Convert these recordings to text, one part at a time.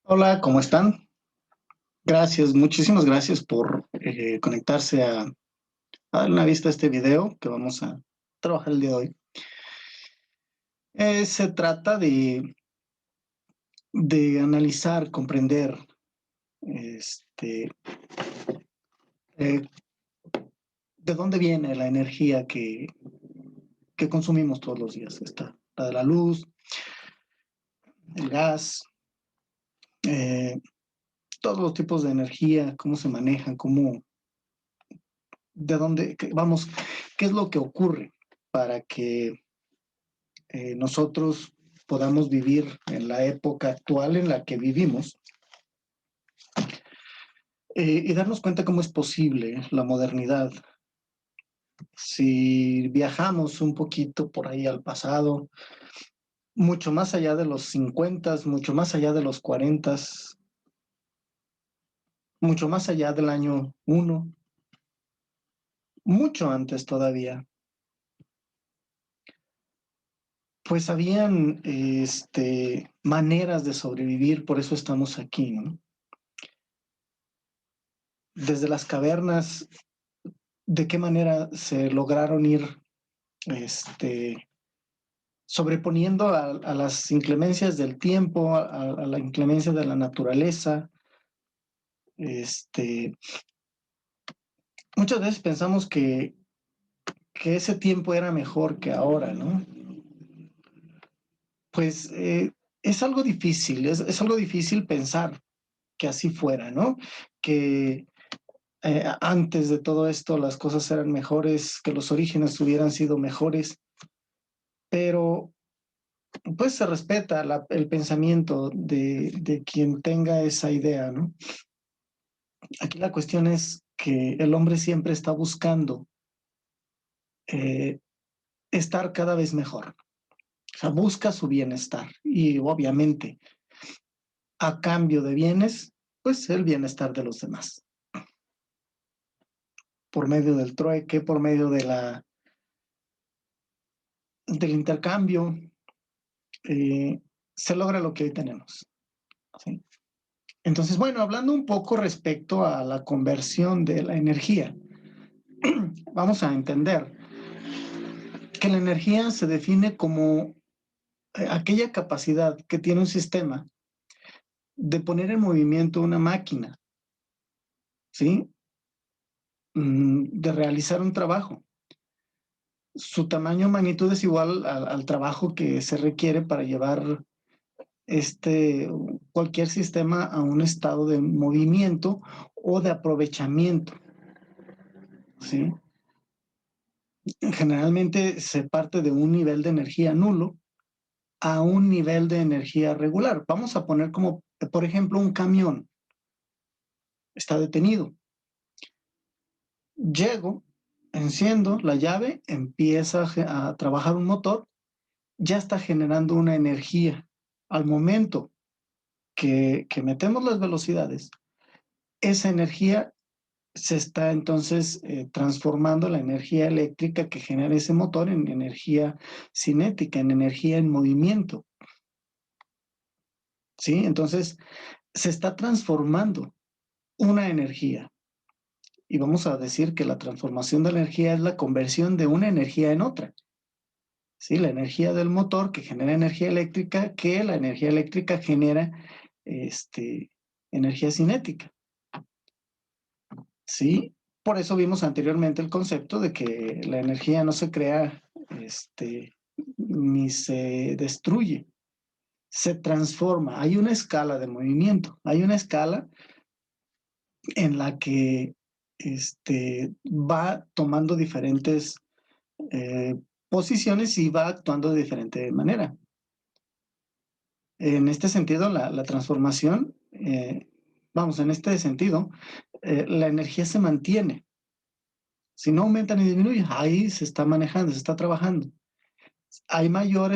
Hola, ¿cómo están? Gracias, muchísimas gracias por conectarse a dar una vista a este video que vamos a trabajar el día de hoy. Se trata de analizar, comprender este, eh, de dónde viene la energía que consumimos todos los días. Está la de la luz, el gas, eh, todos los tipos de energía, cómo se manejan, de dónde, vamos, qué es lo que ocurre para que nosotros podamos vivir en la época actual en la que vivimos y darnos cuenta cómo es posible la modernidad. Si viajamos un poquito por ahí al pasado, mucho más allá de los 50, mucho más allá de los 40, mucho más allá del año 1, mucho antes todavía, pues habían maneras de sobrevivir, por eso estamos aquí, ¿no? Desde las cavernas, ¿de qué manera se lograron ir sobreponiendo a las inclemencias del tiempo, a la inclemencia de la naturaleza? Este, Muchas veces pensamos que ese tiempo era mejor que ahora, ¿no? Pues es algo difícil, es algo difícil pensar que así fuera, ¿no? Que antes de todo esto las cosas eran mejores, que los orígenes hubieran sido mejores, pero pues se respeta el pensamiento de quien tenga esa idea, ¿no? Aquí la cuestión es que el hombre siempre está buscando eh, estar cada vez mejor. O sea, busca su bienestar y obviamente a cambio de bienes, pues el bienestar de los demás. Por medio del trueque, por medio del intercambio, se logra lo que hoy tenemos, ¿sí? Entonces, bueno, hablando un poco respecto a la conversión de la energía, vamos a entender que la energía se define como aquella capacidad que tiene un sistema de poner en movimiento una máquina, ¿sí? De realizar un trabajo. Su tamaño o magnitud es igual al trabajo que se requiere para llevar cualquier sistema a un estado de movimiento o de aprovechamiento, ¿sí? Generalmente se parte de un nivel de energía nulo a un nivel de energía regular. Vamos a poner como, por ejemplo, un camión está detenido. Llego, enciendo la llave, empieza a trabajar un motor, ya está generando una energía. Al momento que metemos las velocidades, esa energía se está entonces transformando la energía eléctrica que genera ese motor en energía cinética, en energía en movimiento, ¿sí? Entonces se está transformando una energía. Y vamos a decir que la transformación de la energía es la conversión de una energía en otra. ¿Sí? La energía del motor que genera energía eléctrica, que la energía eléctrica genera energía cinética. ¿Sí? Por eso vimos anteriormente el concepto de que la energía no se crea ni se destruye, se transforma. Hay una escala de movimiento, hay una escala en la que va tomando diferentes eh, posiciones y va actuando de diferente manera. En este sentido, la transformación, vamos, en este sentido, la energía se mantiene. Si no aumenta ni disminuye, ahí se está manejando, se está trabajando. Hay mayor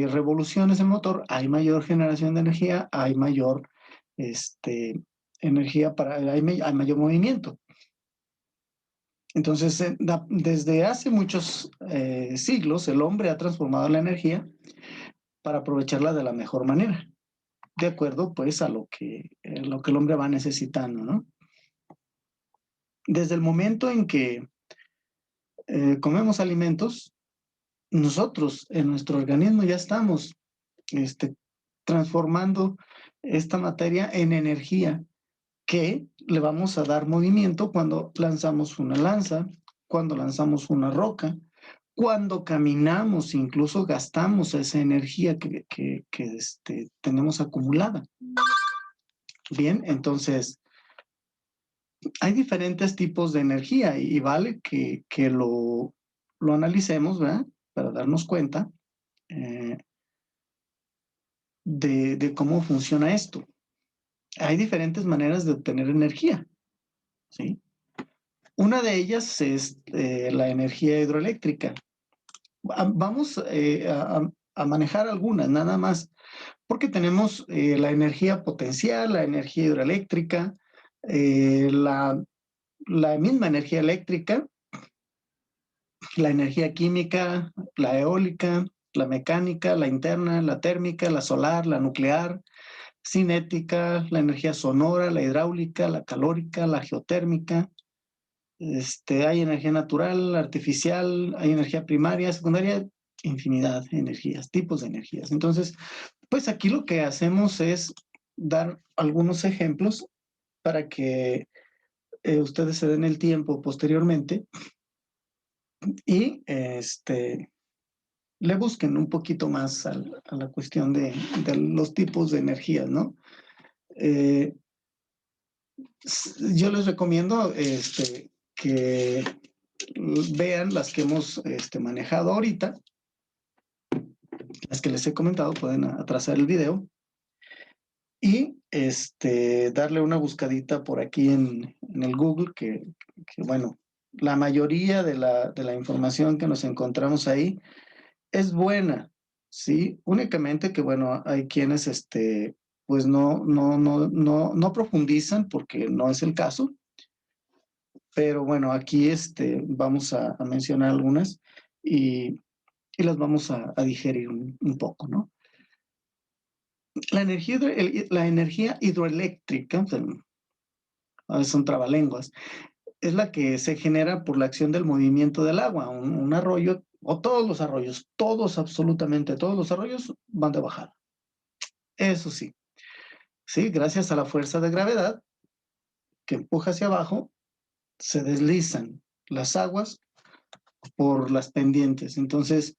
revoluciones en el motor, hay mayor generación de energía, hay mayor energía hay mayor movimiento. Entonces, desde hace muchos siglos, el hombre ha transformado la energía para aprovecharla de la mejor manera. de acuerdo pues a lo que el hombre va necesitando, ¿no? Desde el momento en que comemos alimentos, nosotros en nuestro organismo ya estamos transformando esta materia en energía que le vamos a dar movimiento cuando lanzamos una lanza, cuando lanzamos una roca, cuando caminamos, incluso gastamos esa energía que tenemos acumulada. Bien, entonces hay diferentes tipos de energía y vale que lo analicemos, ¿verdad? Para darnos cuenta de cómo funciona esto. Hay diferentes maneras de obtener energía, ¿sí? Una de ellas es la energía hidroeléctrica. Vamos a manejar algunas, nada más, porque tenemos la energía potencial, la energía hidroeléctrica, la misma energía eléctrica, la energía química, la eólica, la mecánica, la interna, la térmica, la solar, la nuclear, cinética, la energía sonora, la hidráulica, la calórica, la geotérmica. Hay energía natural, artificial, hay energía primaria, secundaria, infinidad de energías, tipos de energías. Entonces, pues aquí lo que hacemos es dar algunos ejemplos para que ustedes se den el tiempo posteriormente y le busquen un poquito más a la cuestión de los tipos de energías, ¿no? Yo les recomiendo que vean las que hemos manejado ahorita, las que les he comentado, pueden atrasar el video y darle una buscadita por aquí en el Google, que bueno, la mayoría de la información que nos encontramos ahí es buena, ¿sí? Únicamente que, bueno, hay quienes, pues no profundizan porque no es el caso, pero bueno, aquí vamos a mencionar algunas y las vamos a digerir un poco, ¿no? La energía hidroeléctrica, a veces son trabalenguas, es la que se genera por la acción del movimiento del agua. Un arroyo, o todos los arroyos, todos, absolutamente todos los arroyos van de bajada. Eso sí, sí, gracias a la fuerza de gravedad que empuja hacia abajo, se deslizan las aguas por las pendientes. Entonces,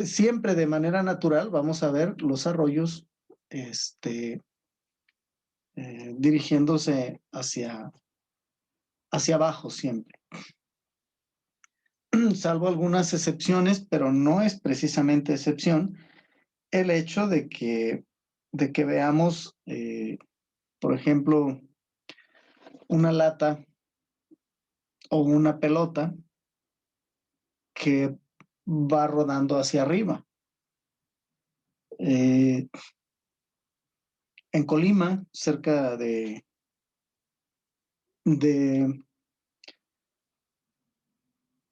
siempre de manera natural vamos a ver los arroyos dirigiéndose hacia abajo siempre. Salvo algunas excepciones, pero no es precisamente excepción el hecho de que veamos, por ejemplo, una lata o una pelota que va rodando hacia arriba. En Colima, cerca de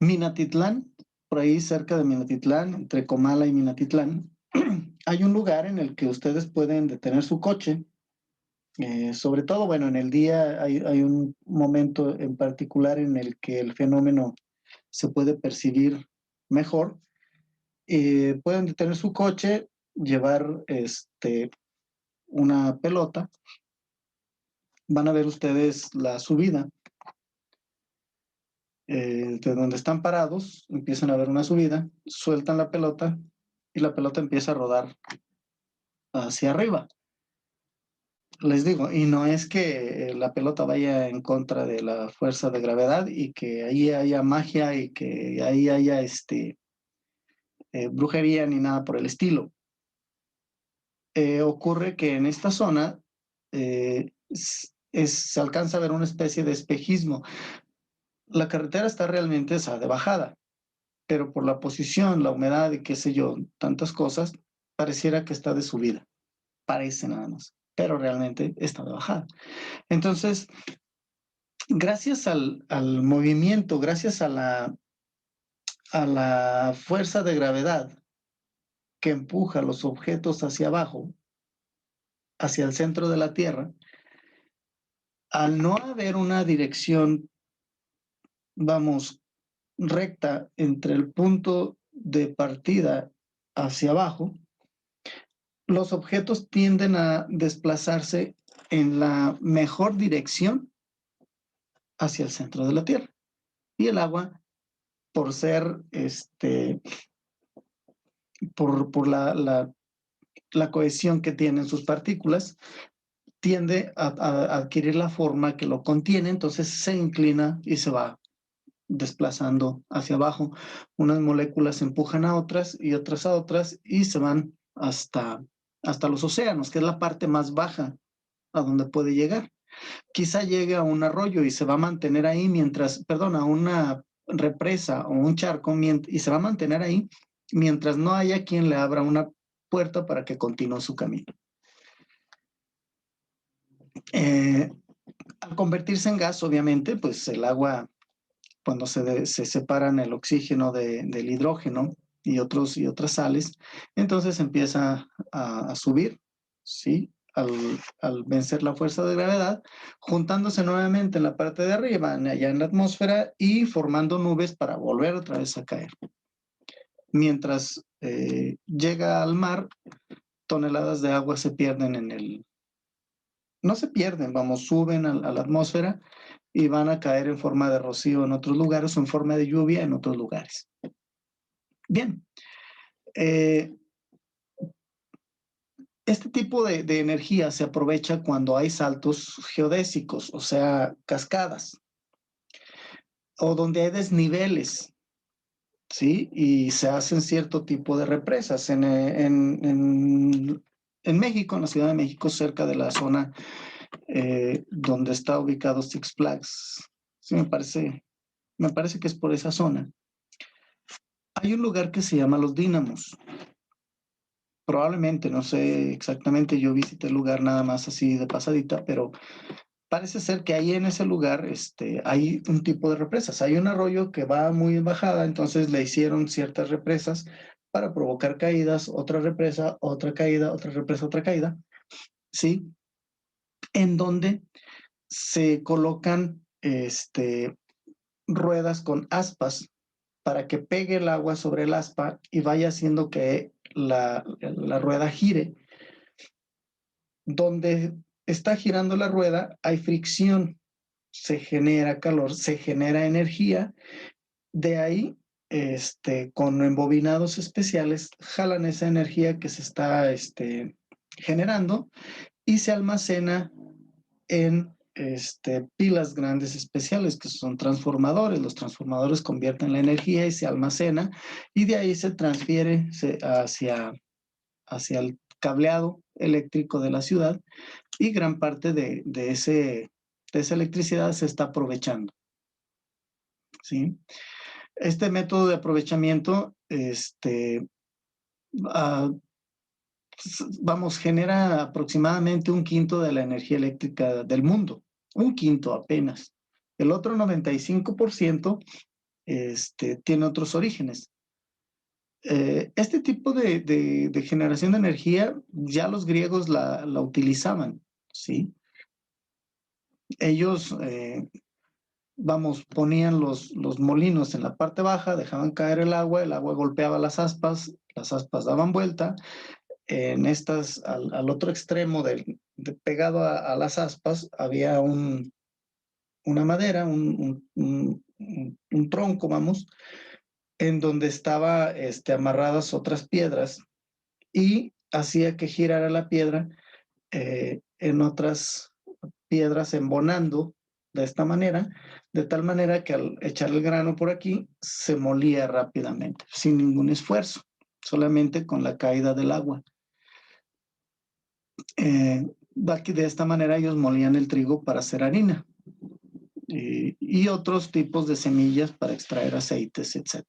Minatitlán, por ahí cerca de Minatitlán, entre Comala y Minatitlán, hay un lugar en el que ustedes pueden detener su coche. Sobre todo, bueno, en el día hay un momento en particular en el que el fenómeno se puede percibir mejor. Pueden detener su coche, llevar una pelota, van a ver ustedes la subida. De donde están parados, empiezan a ver una subida, sueltan la pelota y la pelota empieza a rodar hacia arriba. Les digo, y no es que la pelota vaya en contra de la fuerza de gravedad y que ahí haya magia y que ahí haya brujería ni nada por el estilo. Ocurre que en esta zona se alcanza a ver una especie de espejismo. La carretera está realmente de bajada, pero por la posición, la humedad y qué sé yo, tantas cosas, pareciera que está de subida. Parece nada más, pero realmente está de bajada. Entonces, gracias al movimiento, gracias a la fuerza de gravedad que empuja los objetos hacia abajo, hacia el centro de la Tierra, al no haber una dirección, vamos, recta entre el punto de partida hacia abajo, los objetos tienden a desplazarse en la mejor dirección hacia el centro de la Tierra. Y el agua, por ser, por la cohesión que tienen sus partículas, tiende a adquirir la forma que lo contiene, entonces se inclina y se va desplazando hacia abajo. Unas moléculas empujan a otras y otras a otras y se van hasta los océanos, que es la parte más baja a donde puede llegar. Quizá llegue a un arroyo y se va a mantener ahí mientras, perdón, a una represa o un charco y se va a mantener ahí mientras no haya quien le abra una puerta para que continúe su camino. Al convertirse en gas, obviamente, pues el agua, cuando se separan el oxígeno del hidrógeno y otras sales, entonces empieza a subir, ¿sí? Al vencer la fuerza de gravedad, juntándose nuevamente en la parte de arriba, allá en la atmósfera, y formando nubes para volver otra vez a caer. Mientras llega al mar, toneladas de agua se pierden no se pierden, vamos, suben a la atmósfera y van a caer en forma de rocío en otros lugares o en forma de lluvia en otros lugares. Bien, este tipo de energía se aprovecha cuando hay saltos geodésicos, o sea, cascadas, o donde hay desniveles, ¿sí? Y se hacen cierto tipo de represas. En México, en la Ciudad de México, cerca de la zona donde está ubicado Six Flags, sí, me parece que es por esa zona. Hay un lugar que se llama Los Dínamos. Probablemente, no sé exactamente, yo visité el lugar nada más así de pasadita, pero parece ser que ahí en ese lugar hay un tipo de represas. Hay un arroyo que va muy en bajada, entonces le hicieron ciertas represas para provocar caídas, otra represa, otra caída, otra represa, otra caída, ¿sí? En donde se colocan ruedas con aspas para que pegue el agua sobre el aspa y vaya haciendo que la rueda gire. Donde está girando la rueda hay fricción, se genera calor, se genera energía. De ahí, con embobinados especiales, jalan esa energía que se está generando y se almacena en pilas grandes especiales que son transformadores. Los transformadores convierten la energía y se almacena y de ahí se transfiere hacia el cableado eléctrico de la ciudad y gran parte de esa electricidad se está aprovechando, ¿sí? Este método de aprovechamiento, genera aproximadamente un quinto de la energía eléctrica del mundo, un quinto apenas. El otro 95% tiene otros orígenes. Este tipo de generación de energía ya los griegos la utilizaban, ¿sí? Ellos, ponían los molinos en la parte baja, dejaban caer el agua golpeaba las aspas daban vuelta. Al otro extremo pegado a las aspas, había una madera, un tronco, vamos, en donde estaba amarradas otras piedras y hacía que girara la piedra en otras piedras embonando de esta manera, de tal manera que al echar el grano por aquí se molía rápidamente, sin ningún esfuerzo, solamente con la caída del agua. De esta manera ellos molían el trigo para hacer harina y otros tipos de semillas para extraer aceites, etc.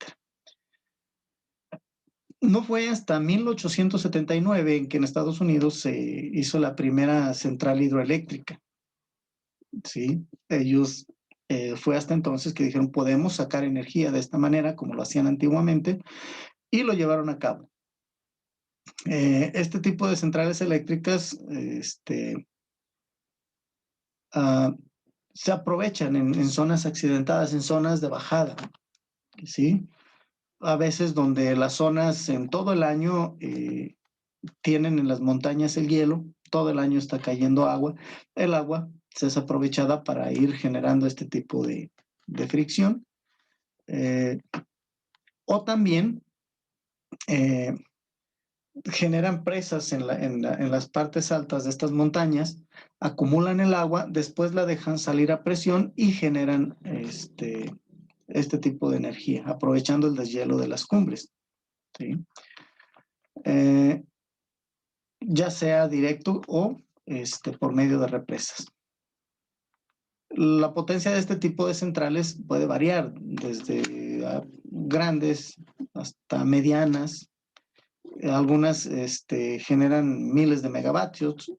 No fue hasta 1879 en que en Estados Unidos se hizo la primera central hidroeléctrica. ¿Sí? Ellos fue hasta entonces que dijeron, podemos sacar energía de esta manera, como lo hacían antiguamente, y lo llevaron a cabo. Este tipo de centrales eléctricas uh, se aprovechan en zonas accidentadas, en zonas de bajada, ¿sí? A veces donde las zonas en todo el año tienen en las montañas el hielo, todo el año está cayendo agua, el agua se es aprovechada para ir generando este tipo de fricción. O también generan presas en las partes altas de estas montañas, acumulan el agua, después la dejan salir a presión y generan este tipo de energía, aprovechando el deshielo de las cumbres, ¿sí? Ya sea directo o por medio de represas. La potencia de este tipo de centrales puede variar desde grandes hasta medianas. Algunas generan miles de megavatios,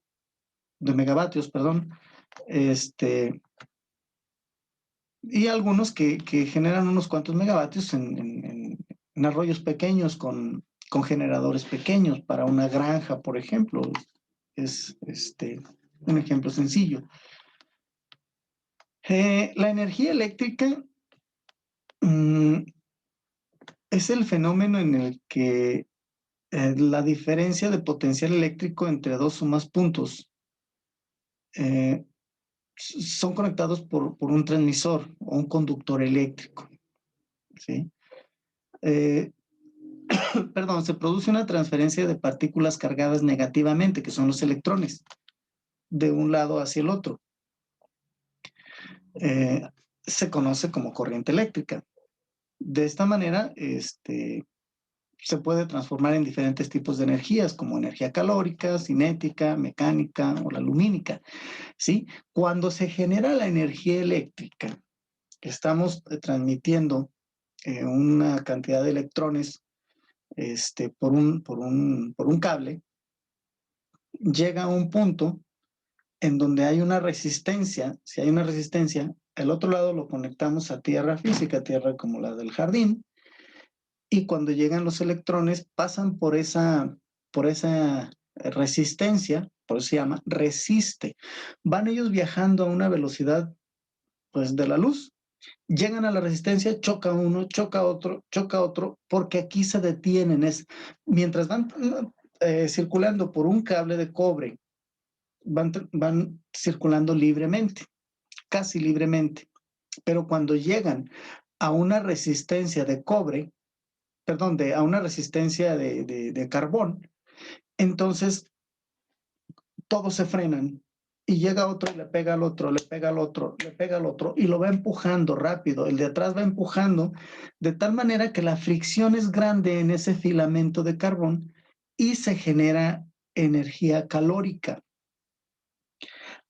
perdón, y algunos que generan unos cuantos megavatios en arroyos pequeños con generadores pequeños para una granja, por ejemplo. Es un ejemplo sencillo. La energía eléctrica es el fenómeno en el que la diferencia de potencial eléctrico entre dos o más puntos son conectados por un transmisor o un conductor eléctrico, ¿sí? Perdón, se produce una transferencia de partículas cargadas negativamente, que son los electrones, de un lado hacia el otro. Se conoce como corriente eléctrica. De esta manera, se puede transformar en diferentes tipos de energías, como energía calórica, cinética, mecánica o la lumínica, ¿sí? Cuando se genera la energía eléctrica, estamos transmitiendo una cantidad de electrones por un cable, llega a un punto en donde hay una resistencia. Si hay una resistencia, el otro lado lo conectamos a tierra física, tierra como la del jardín, y cuando llegan los electrones pasan por esa resistencia, por eso se llama resiste. Van ellos viajando a una velocidad pues de la luz, llegan a la resistencia, choca uno, choca otro, porque aquí se detienen. Mientras van circulando por un cable de cobre, van circulando libremente, casi libremente, pero cuando llegan a una resistencia de cobre, perdón, a una resistencia de carbón, entonces todos se frenan y llega otro y le pega al otro, le pega al otro, le pega al otro y lo va empujando rápido. El de atrás va empujando de tal manera que la fricción es grande en ese filamento de carbón y se genera energía calórica.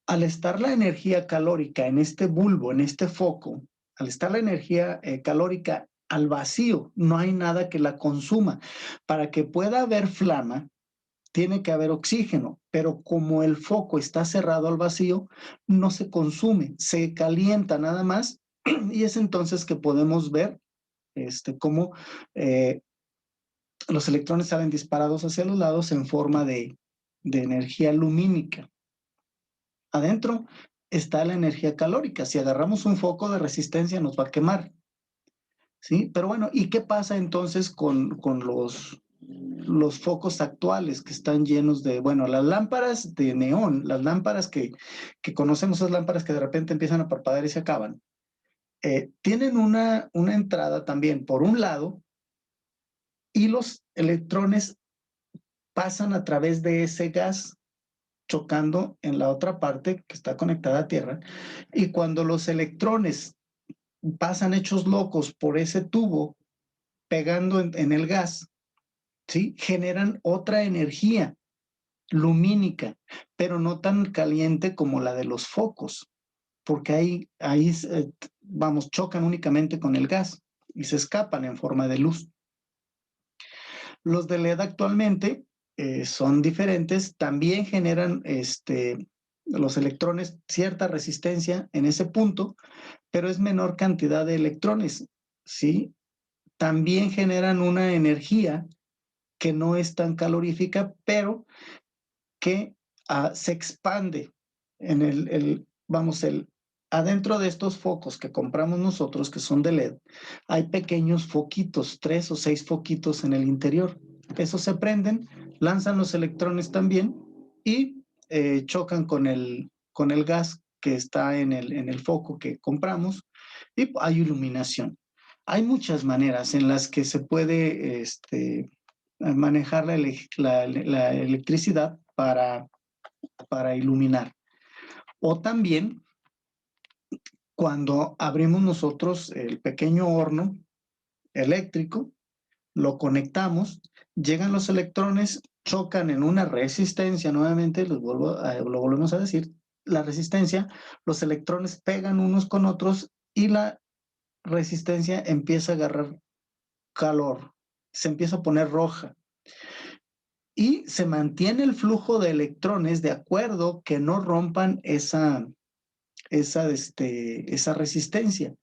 Al estar la energía calórica en este bulbo, en este foco, al estar la energía calórica al vacío, no hay nada que la consuma. Para que pueda haber flama, tiene que haber oxígeno, pero como el foco está cerrado al vacío, no se consume, se calienta nada más, y es entonces que podemos ver cómo los electrones salen disparados hacia los lados en forma de energía lumínica. Adentro está la energía calórica. Si agarramos un foco de resistencia nos va a quemar, ¿sí? Pero bueno, ¿y qué pasa entonces con los focos actuales que están llenos de, bueno, las lámparas de neón, las lámparas que conocemos, esas lámparas que de repente empiezan a parpadear y se acaban, tienen una entrada también por un lado y los electrones pasan a través de ese gas chocando en la otra parte que está conectada a tierra, y cuando los electrones pasan hechos locos por ese tubo pegando en el gas, ¿sí? Generan otra energía lumínica, pero no tan caliente como la de los focos, porque ahí vamos, chocan únicamente con el gas y se escapan en forma de luz. Los de LED actualmente son diferentes, también generan los electrones cierta resistencia en ese punto, pero es menor cantidad de electrones, ¿sí? También generan una energía que no es tan calorífica, pero que se expande en adentro de estos focos que compramos nosotros, que son de LED, hay pequeños foquitos, 3 o 6 foquitos en el interior. Esos se prenden, lanzan los electrones también y chocan con el gas que está en el foco que compramos y hay iluminación. Hay muchas maneras en las que se puede manejar la electricidad para iluminar. O también, cuando abrimos nosotros el pequeño horno eléctrico, lo conectamos, llegan los electrones, chocan en una resistencia, nuevamente lo volvemos a decir, la resistencia, los electrones pegan unos con otros y la resistencia empieza a agarrar calor, se empieza a poner roja. Y se mantiene el flujo de electrones de acuerdo que no rompan esa resistencia.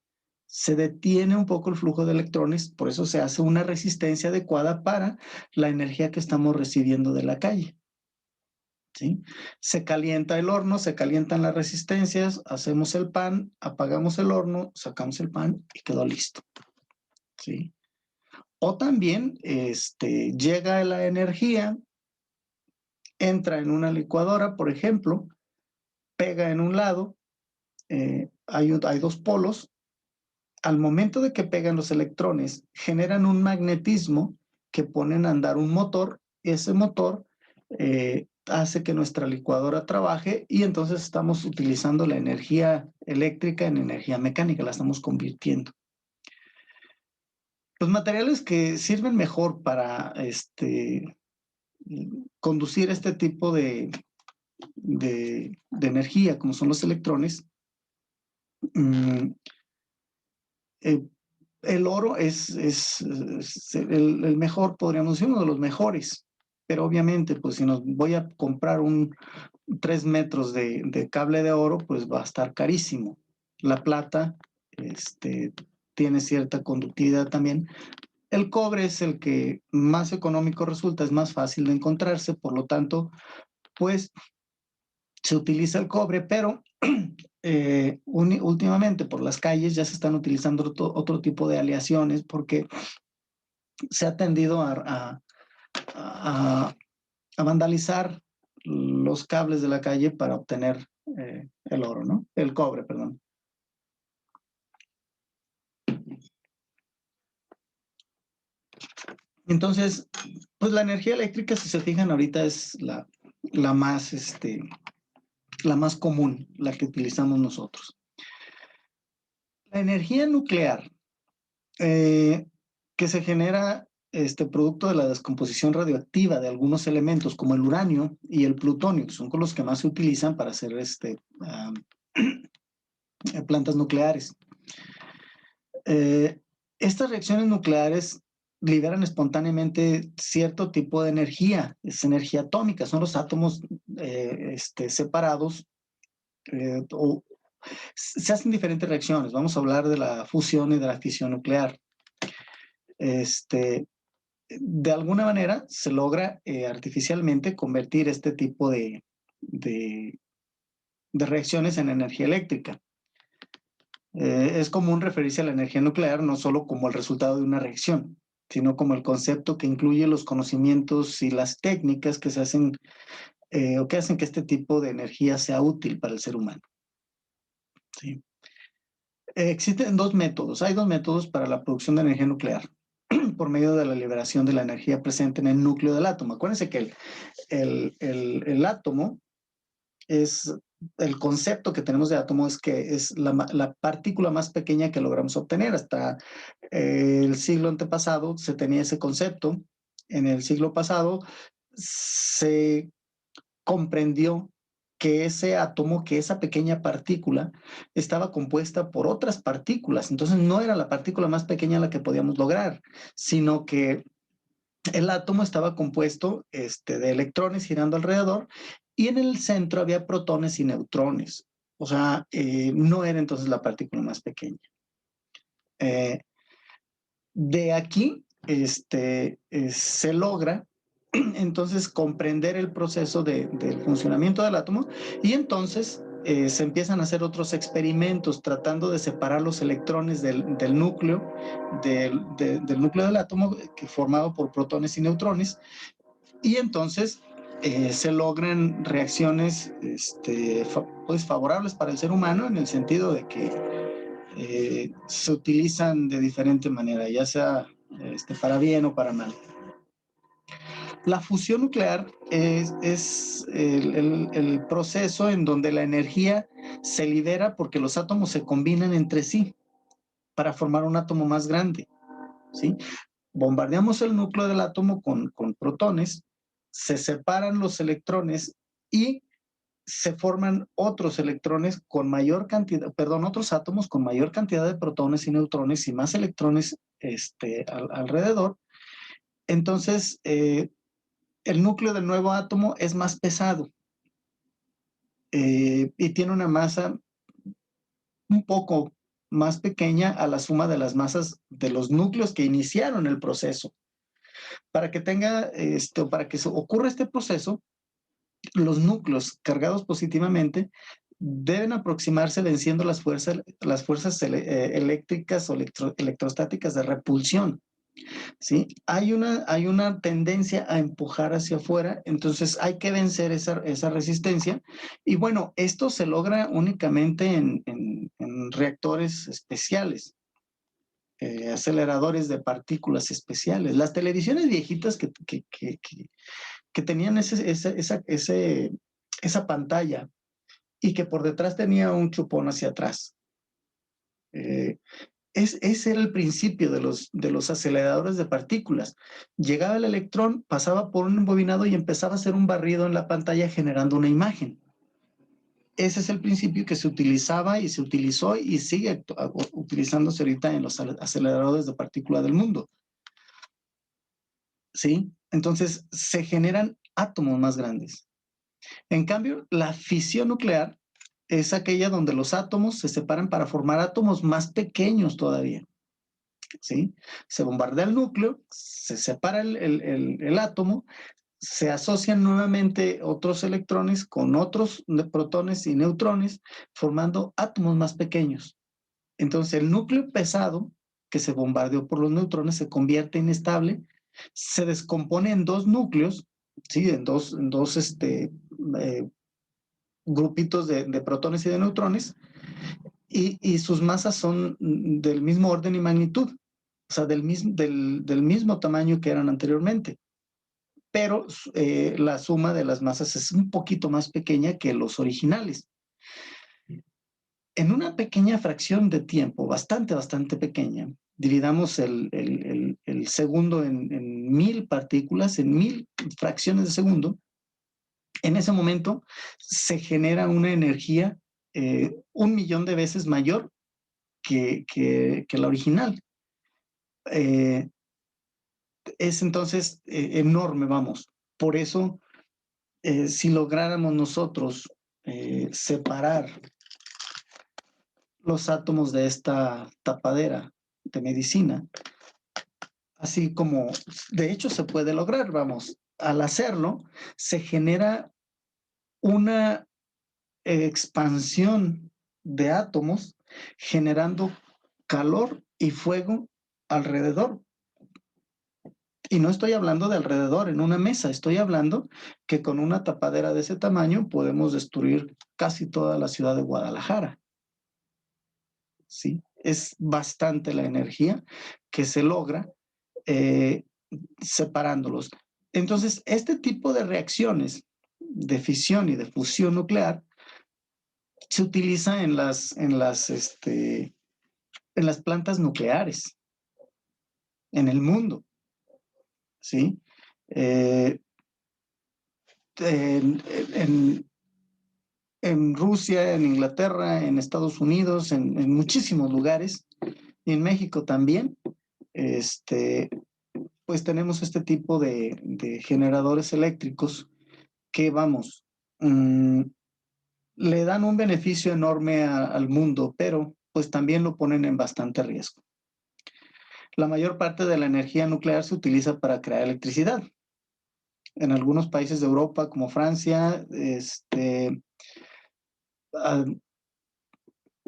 Se detiene un poco el flujo de electrones, por eso se hace una resistencia adecuada para la energía que estamos recibiendo de la calle. ¿Sí? Se calienta el horno, se calientan las resistencias, hacemos el pan, apagamos el horno, sacamos el pan y quedó listo. ¿Sí? O también llega la energía, entra en una licuadora, por ejemplo, pega en un lado, hay dos polos. Al momento de que pegan los electrones, generan un magnetismo que ponen a andar un motor. Ese motor hace que nuestra licuadora trabaje y entonces estamos utilizando la energía eléctrica en energía mecánica, la estamos convirtiendo. Los materiales que sirven mejor para conducir este tipo de energía, como son los electrones, el oro es el mejor, podríamos decir, uno de los mejores. Pero obviamente, pues si nos voy a comprar 3 metros de cable de oro, pues va a estar carísimo. La plata tiene cierta conductividad también. El cobre es el que más económico resulta, es más fácil de encontrarse, por lo tanto, pues se utiliza el cobre, pero últimamente por las calles ya se están utilizando otro tipo de aleaciones porque se ha tendido a vandalizar los cables de la calle para obtener el oro, ¿no? El cobre, perdón. Entonces, pues la energía eléctrica, si se fijan ahorita, es la más común, la que utilizamos nosotros. La energía nuclear, que se genera producto de la descomposición radioactiva de algunos elementos como el uranio y el plutonio, que son con los que más se utilizan para hacer plantas nucleares. Estas reacciones nucleares liberan espontáneamente cierto tipo de energía, es energía atómica, son los átomos separados, o se hacen diferentes reacciones. Vamos a hablar de la fusión y de la fisión nuclear. De alguna manera se logra artificialmente convertir este tipo de reacciones en energía eléctrica. Es común referirse a la energía nuclear no solo como el resultado de una reacción, sino como el concepto que incluye los conocimientos y las técnicas que se hacen o que hacen que este tipo de energía sea útil para el ser humano. ¿Sí? Existen dos métodos. Hay dos métodos para la producción de energía nuclear por medio de la liberación de la energía presente en el núcleo del átomo. Acuérdense que el átomo es, el concepto que tenemos de átomo es que es la partícula más pequeña que logramos obtener. Hasta el siglo antepasado se tenía ese concepto. En el siglo pasado se comprendió que ese átomo, que esa pequeña partícula, estaba compuesta por otras partículas. Entonces no era la partícula más pequeña la que podíamos lograr, sino que el átomo estaba compuesto de electrones girando alrededor y en el centro había protones y neutrones. O sea, no era entonces la partícula más pequeña. De aquí se logra entonces comprender el proceso del funcionamiento del átomo y entonces se empiezan a hacer otros experimentos tratando de separar los electrones del núcleo, del núcleo del átomo, que formado por protones y neutrones, y entonces se logran reacciones pues favorables para el ser humano en el sentido de que se utilizan de diferente manera, ya sea para bien o para mal. La fusión nuclear es el proceso en donde la energía se libera porque los átomos se combinan entre sí para formar un átomo más grande, ¿sí? Bombardeamos el núcleo del átomo con protones, se separan los electrones y se forman otros electrones con mayor cantidad, perdón, otros átomos con mayor cantidad de protones y neutrones y más electrones alrededor. Entonces, el núcleo del nuevo átomo es más pesado y tiene una masa un poco más pequeña a la suma de las masas de los núcleos que iniciaron el proceso. Para que para que ocurra este proceso, los núcleos cargados positivamente deben aproximarse venciendo las fuerzas eléctricas o electrostáticas de repulsión. ¿Sí? Hay una tendencia a empujar hacia afuera, entonces hay que vencer esa resistencia. Y bueno, esto se logra únicamente en reactores especiales, aceleradores de partículas especiales. Las televisiones viejitas que tenían esa pantalla y que por detrás tenía un chupón hacia atrás. Ese era el principio de los aceleradores de partículas. Llegaba el electrón, pasaba por un embobinado y empezaba a hacer un barrido en la pantalla generando una imagen. Ese es el principio que se utilizaba y se utilizó y sigue utilizándose ahorita en los aceleradores de partículas del mundo. ¿Sí? Entonces se generan átomos más grandes. En cambio, la fisión nuclear es aquella donde los átomos se separan para formar átomos más pequeños todavía. ¿Sí? Se bombardea el núcleo, se separa el átomo, se asocian nuevamente otros electrones con otros protones y neutrones, formando átomos más pequeños. Entonces, el núcleo pesado que se bombardeó por los neutrones se convierte inestable, se descompone en dos núcleos, ¿sí? en dos grupitos de protones y de neutrones, y sus masas son del mismo orden y magnitud, o sea, del mismo tamaño que eran anteriormente. Pero la suma de las masas es un poquito más pequeña que los originales. En una pequeña fracción de tiempo, bastante pequeña, dividamos el segundo en 1000 partículas, en 1000 fracciones de segundo, en ese momento se genera una energía 1.000.000 de veces mayor que la original. Es entonces enorme, vamos. Por eso, si lográramos nosotros separar los átomos de esta tapadera de medicina, así como de hecho se puede lograr, vamos, al hacerlo, se genera una expansión de átomos generando calor y fuego alrededor. Y no estoy hablando de alrededor en una mesa, estoy hablando que con una tapadera de ese tamaño podemos destruir casi toda la ciudad de Guadalajara. ¿Sí? Es bastante la energía que se logra separándolos. Entonces, este tipo de reacciones de fisión y de fusión nuclear se utiliza en las plantas nucleares en el mundo, ¿sí? En, en Rusia, en Inglaterra, en Estados Unidos, en muchísimos lugares, y en México también, pues tenemos este tipo de generadores eléctricos que, vamos, le dan un beneficio enorme al mundo, pero pues también lo ponen en bastante riesgo. La mayor parte de la energía nuclear se utiliza para crear electricidad. En algunos países de Europa, como Francia, ah,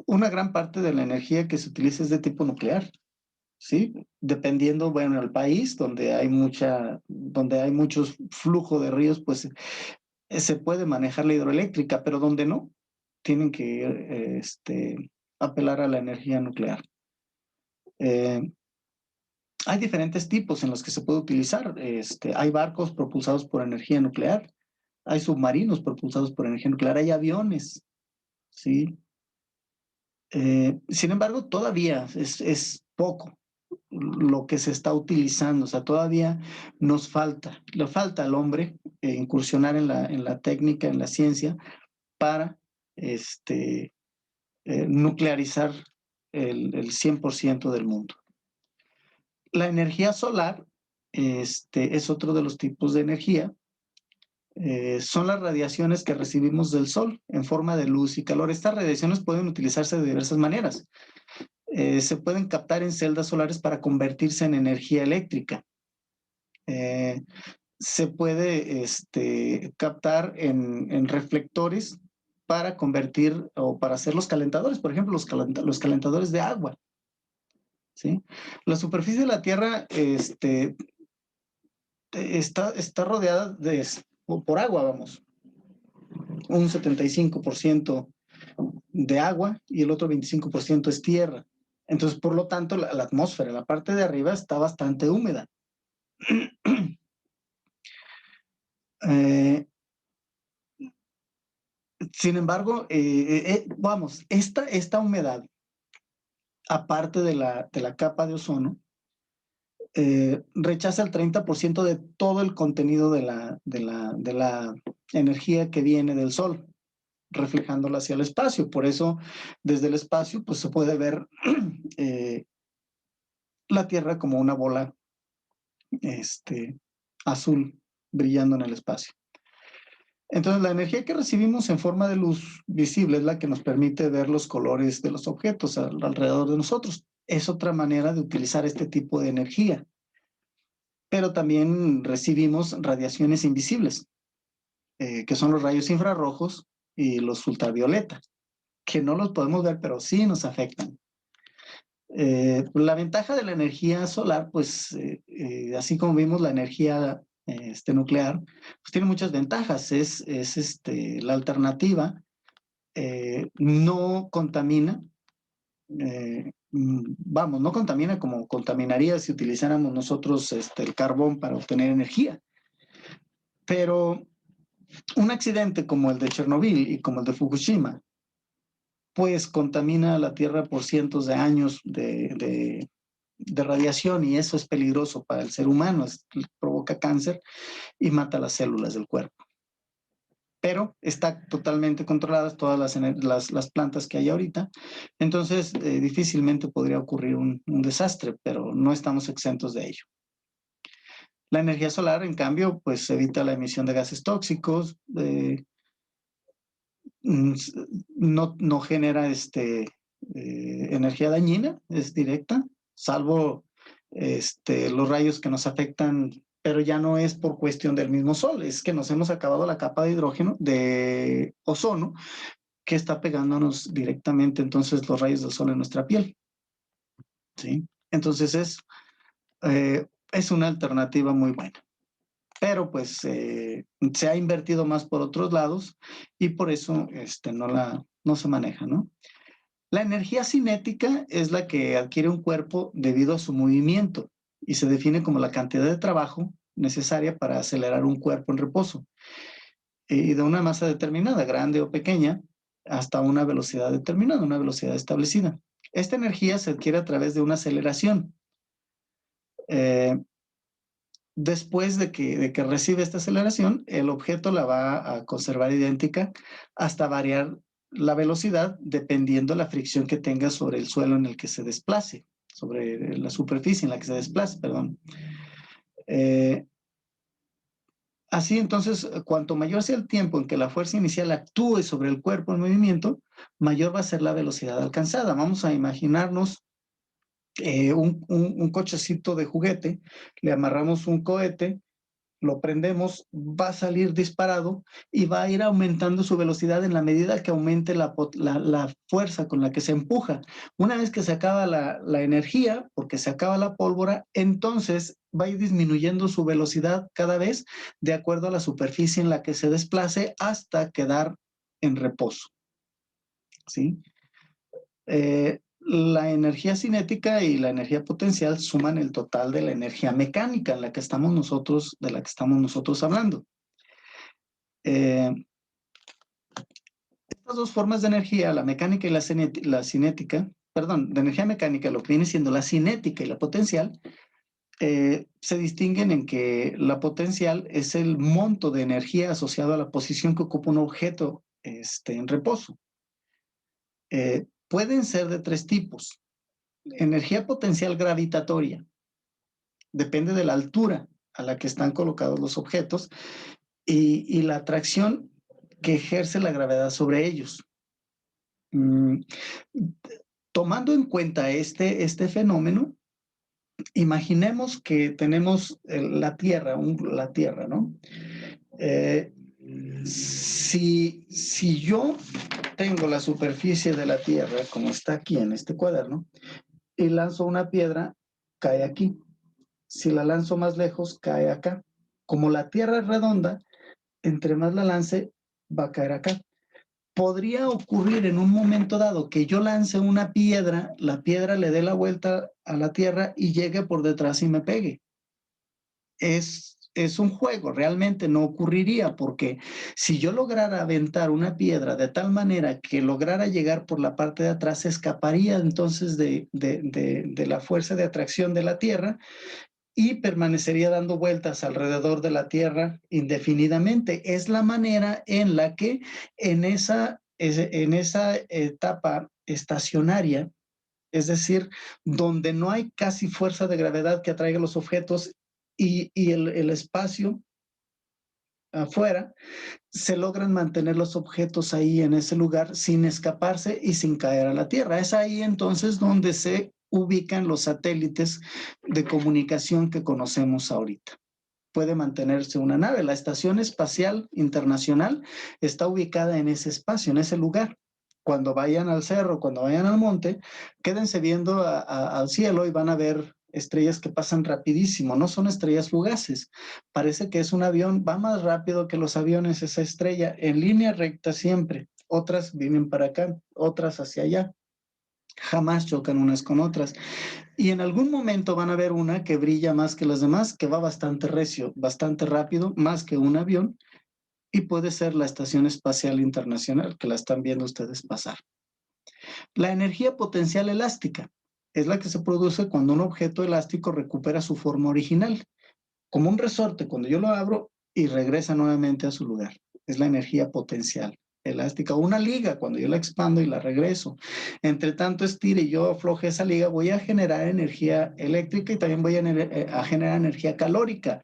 una gran parte de la energía que se utiliza es de tipo nuclear, ¿sí? Dependiendo, bueno, el país donde hay muchos flujo de ríos, pues se puede manejar la hidroeléctrica, pero donde no, tienen que apelar a la energía nuclear. Eh, Hay diferentes tipos en los que se puede utilizar. Hay barcos propulsados por energía nuclear, hay submarinos propulsados por energía nuclear, hay aviones, ¿sí? Sin embargo, todavía es poco lo que se está utilizando, o sea, todavía le falta al hombre incursionar en la técnica, en la ciencia, para nuclearizar el 100% del mundo. La energía solar es otro de los tipos de energía. Son las radiaciones que recibimos del sol en forma de luz y calor. Estas radiaciones pueden utilizarse de diversas maneras. Se pueden captar en celdas solares para convertirse en energía eléctrica. Se puede captar en reflectores para convertir o para hacer los calentadores, por ejemplo, los calentadores de agua. ¿Sí? La superficie de la Tierra está rodeada por agua, vamos. Un 75% de agua y el otro 25% es tierra. Entonces, por lo tanto, la atmósfera, la parte de arriba está bastante húmeda. Sin embargo, vamos, esta humedad, aparte de la capa de ozono, rechaza el 30% de todo el contenido de la energía que viene del Sol, reflejándola hacia el espacio. Por eso, desde el espacio, pues se puede ver la Tierra como una bola azul brillando en el espacio. Entonces, la energía que recibimos en forma de luz visible es la que nos permite ver los colores de los objetos alrededor de nosotros. Es otra manera de utilizar este tipo de energía. Pero también recibimos radiaciones invisibles, que son los rayos infrarrojos y los ultravioleta, que no los podemos ver, pero sí nos afectan. La ventaja de la energía solar, pues así como vimos la energía nuclear, pues tiene muchas ventajas. Es la alternativa, no contamina, vamos, no contamina como contaminaría si utilizáramos nosotros el carbón para obtener energía. Pero un accidente como el de Chernobyl y como el de Fukushima, pues contamina la Tierra por cientos de años de radiación, y eso es peligroso para el ser humano, provoca cáncer y mata las células del cuerpo. Pero está totalmente controladas todas las plantas que hay ahorita, entonces difícilmente podría ocurrir un desastre, pero no estamos exentos de ello. La energía solar, en cambio, pues evita la emisión de gases tóxicos, no genera energía dañina, es directa, salvo los rayos que nos afectan, pero ya no es por cuestión del mismo sol, es que nos hemos acabado la capa de hidrógeno, de ozono, que está pegándonos directamente entonces los rayos del sol en nuestra piel. ¿Sí? Entonces es una alternativa muy buena. Pero pues se ha invertido más por otros lados y por eso no se maneja, ¿no? La energía cinética es la que adquiere un cuerpo debido a su movimiento y se define como la cantidad de trabajo necesaria para acelerar un cuerpo en reposo y de una masa determinada, grande o pequeña, hasta una velocidad determinada, una velocidad establecida. Esta energía se adquiere a través de una aceleración. Después de que recibe esta aceleración, el objeto la va a conservar idéntica hasta variar la velocidad dependiendo la fricción que tenga sobre el suelo en el que se desplace, sobre la superficie en la que se desplace, perdón. Así entonces, cuanto mayor sea el tiempo en que la fuerza inicial actúe sobre el cuerpo en movimiento, mayor va a ser la velocidad alcanzada. Vamos a imaginarnos un cochecito de juguete, le amarramos un cohete, lo prendemos, va a salir disparado y va a ir aumentando su velocidad en la medida que aumente la fuerza con la que se empuja. Una vez que se acaba la energía, porque se acaba la pólvora, entonces va a ir disminuyendo su velocidad cada vez de acuerdo a la superficie en la que se desplace hasta quedar en reposo. ¿Sí? La energía cinética y la energía potencial suman el total de la energía mecánica en la que estamos nosotros, de la que estamos nosotros hablando. Estas dos formas de energía, la mecánica y la cinética, perdón, de energía mecánica, lo que viene siendo la cinética y la potencial, se distinguen en que la potencial es el monto de energía asociado a la posición que ocupa un objeto en reposo. Pueden ser de tres tipos. Energía potencial gravitatoria. Depende de la altura a la que están colocados los objetos y la atracción que ejerce la gravedad sobre ellos. Tomando en cuenta este fenómeno, imaginemos que tenemos la Tierra, ¿no? Si yo tengo la superficie de la Tierra, como está aquí en este cuaderno, y lanzo una piedra, cae aquí. Si la lanzo más lejos, cae acá. Como la Tierra es redonda, entre más la lance, va a caer acá. Podría ocurrir en un momento dado que yo lance una piedra, la piedra le dé la vuelta a la Tierra y llegue por detrás y me pegue. Es un juego, realmente no ocurriría, porque si yo lograra aventar una piedra de tal manera que lograra llegar por la parte de atrás, se escaparía entonces de la fuerza de atracción de la Tierra y permanecería dando vueltas alrededor de la Tierra indefinidamente. Es la manera en la que en esa etapa estacionaria, es decir, donde no hay casi fuerza de gravedad que atraiga los objetos y el espacio afuera, se logran mantener los objetos ahí en ese lugar sin escaparse y sin caer a la Tierra. Es ahí entonces donde se ubican los satélites de comunicación que conocemos ahorita. Puede mantenerse una nave. La Estación Espacial Internacional está ubicada en ese espacio, en ese lugar. Cuando vayan al cerro, cuando vayan al monte, quédense viendo al cielo y van a ver estrellas que pasan rapidísimo. No son estrellas fugaces. Parece que es un avión, va más rápido que los aviones esa estrella, en línea recta siempre. Otras vienen para acá, otras hacia allá. Jamás chocan unas con otras. Y en algún momento van a ver una que brilla más que las demás, que va bastante recio, bastante rápido, más que un avión, y puede ser la Estación Espacial Internacional, que la están viendo ustedes pasar. La energía potencial elástica es la que se produce cuando un objeto elástico recupera su forma original, como un resorte cuando yo lo abro y regresa nuevamente a su lugar. Es la energía potencial elástica, o una liga cuando yo la expando y la regreso. Entre tanto estire y yo afloje esa liga, voy a generar energía eléctrica y también voy a generar energía calórica.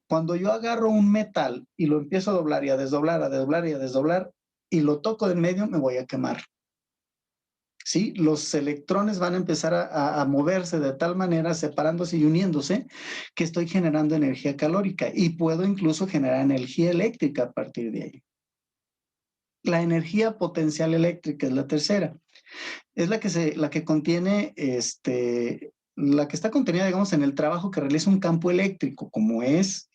Cuando yo agarro un metal y lo empiezo a doblar y a desdoblar, a desdoblar y a desdoblar y lo toco de en medio, me voy a quemar. ¿Sí? Los electrones van a empezar a moverse de tal manera, separándose y uniéndose, que estoy generando energía calórica y puedo incluso generar energía eléctrica a partir de ahí. La energía potencial eléctrica es la tercera. Es la que contiene, la que está contenida, digamos, en el trabajo que realiza un campo eléctrico, como es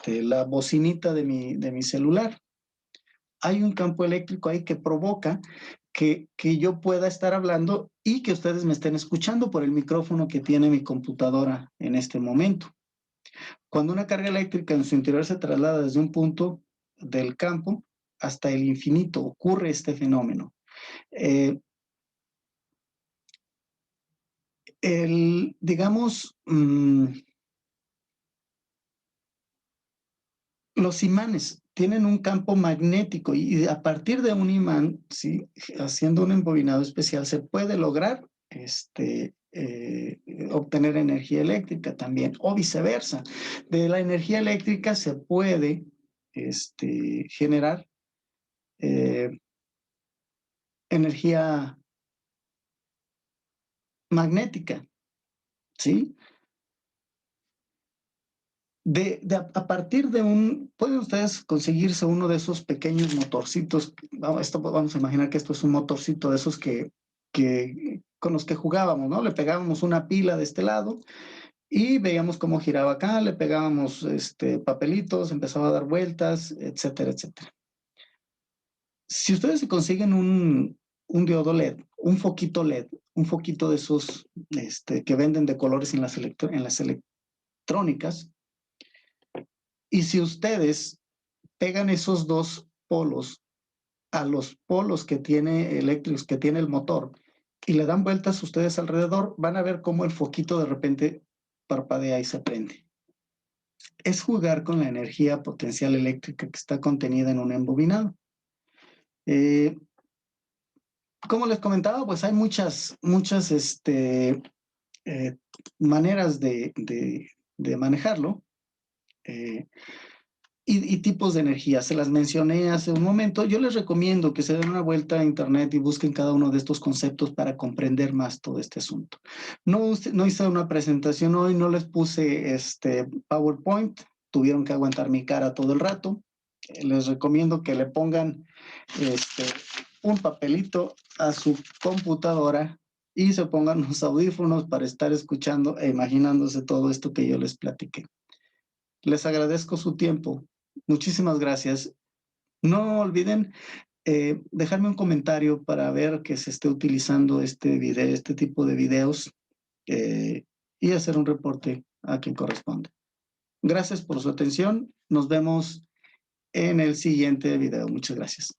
la bocinita de mi celular. Hay un campo eléctrico ahí que provoca que yo pueda estar hablando y que ustedes me estén escuchando por el micrófono que tiene mi computadora en este momento. Cuando una carga eléctrica en su interior se traslada desde un punto del campo hasta el infinito, ocurre este fenómeno. Digamos, los imanes tienen un campo magnético y a partir de un imán, ¿sí? Haciendo un embobinado especial, se puede lograr obtener energía eléctrica también, o viceversa. De la energía eléctrica se puede generar energía magnética. ¿sí? A partir de pueden ustedes conseguirse uno de esos pequeños motorcitos. Vamos a imaginar que esto es un motorcito de esos con los que jugábamos, ¿no? Le pegábamos una pila de este lado y veíamos cómo giraba acá, le pegábamos papelitos, empezaba a dar vueltas, etcétera, etcétera. Si ustedes se consiguen un diodo LED, un foquito LED, un foquito de esos que venden de colores en las electrónicas, y si ustedes pegan esos dos polos a los polos que tiene eléctricos, que tiene el motor, y le dan vueltas ustedes alrededor, van a ver cómo el foquito de repente parpadea y se prende. Es jugar con la energía potencial eléctrica que está contenida en un embobinado. Como les comentaba, pues hay muchas maneras de manejarlo. Y tipos de energía, se las mencioné hace un momento. Yo les recomiendo que se den una vuelta a internet y busquen cada uno de estos conceptos para comprender más todo este asunto. No hice una presentación hoy, no les puse PowerPoint, tuvieron que aguantar mi cara todo el rato. Les recomiendo que le pongan un papelito a su computadora y se pongan los audífonos para estar escuchando e imaginándose todo esto que yo les platiqué. Les agradezco su tiempo. Muchísimas gracias. No olviden dejarme un comentario para ver que se esté utilizando este tipo de videos y hacer un reporte a quien corresponde. Gracias por su atención. Nos vemos en el siguiente video. Muchas gracias.